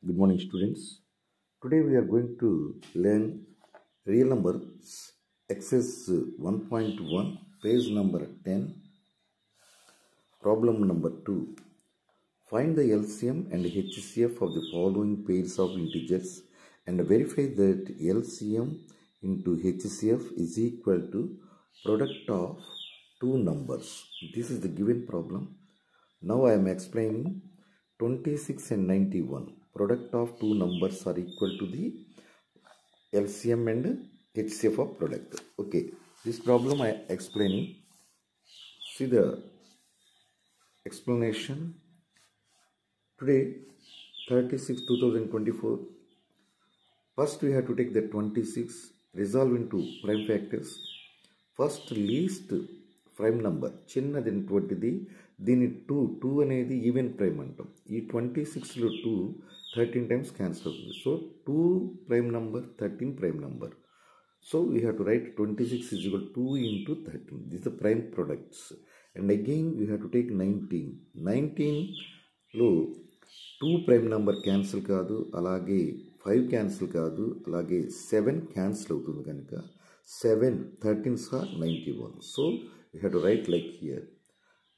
Good morning, students. Today we are going to learn real numbers, exercise 1.1, page number 10, problem number 2. Find the LCM and HCF of the following pairs of integers and verify that LCM into HCF is equal to product of two numbers. This is the given problem. Now I am explaining 26 and 91. Product of two numbers are equal to the LCM and HCF of product. Okay, this problem I am explaining. See the explanation. Today 36 2024. First we have to take the 26, resolve into prime factors. First least prime number చిన్నది దీని 2 అనేది even prime అంటాం. ఈ 26లో 2 13 times cancel అవుతుంది. So 2 prime number 13 prime number. So we have to right 26 is equal to 2 into 13. These are the prime products. And again we have to take 19. 19లో 2 prime number cancel కాదు, అలాగే 5 cancel కాదు, అలాగే 7 cancel అవుతుంది కనుక 7 13s are 91. So we have to write like here.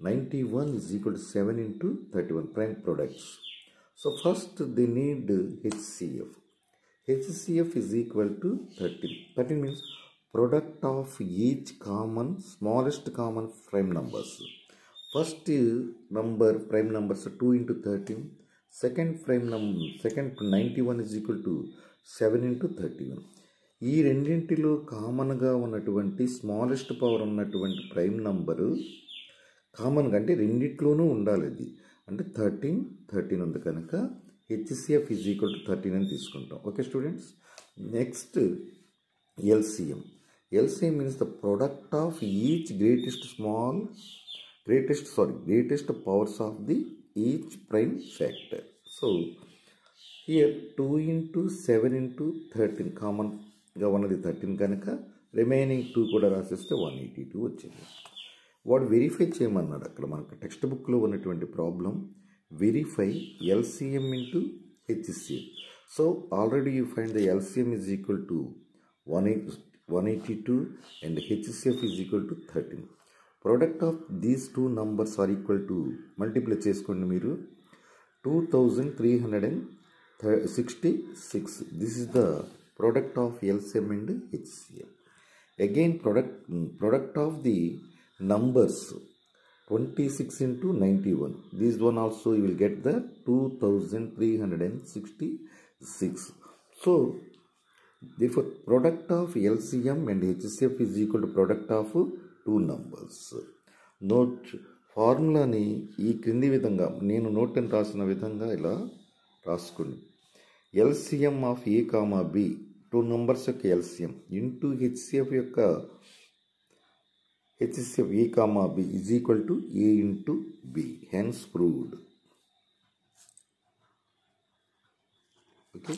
91 is equal to 7 into 31 prime products. So first they need HCF. HCF is equal to 13. 13 means product of each common smallest common prime numbers. First number prime numbers 2 into 13. Second prime number, second 91 is equal to 7 into 31. ఈ రెండింటిలో కామన్గా ఉన్నటువంటి smallest power ఉన్నటువంటి prime number కామన్గా అంటే రెండిట్లోనూ ఉండాలి. అది అంటే 13 ఉంది కనుక HCF ఈజ్ ఈక్వల్ టు 13 అని తీసుకుంటాం. Okay students, next LCM. LCM means the product of each greatest powers of the each prime factor. So here 2 into 7 into 13 కామన్గా ఉన్నది 13 కనుక రిమైనింగ్ 2 కూడా రాసేస్తే 182 వచ్చింది. వాడు వెరిఫై చేయమన్నాడు. అక్కడ మనకు టెక్స్ట్ బుక్లో ఉన్నటువంటి problem verify LCM into HCF. So already you find the LCM is equal to 182 and HCF is equal to 13. Product of these two numbers are equal to multiply చేసుకోండి మీరు 2366. This is the product of LCM and HCF. Again product of the numbers 26 into 91. This one also you will get the 2366. So therefore product of LCM and HCF is equal to product of two numbers. Note ఫార్ములాని ఈ క్రింది విధంగా నేను note అని రాసిన విధంగా ఇలా రాసుకోండి. LCM of A, B two numbers యొక్క LCM ఇంటూ HCF యొక్క HCF A, B is equal to A into B. Hence proved. Okay.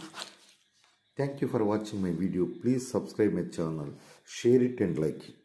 Thank you for watching my video. Please subscribe my channel, share it and like it.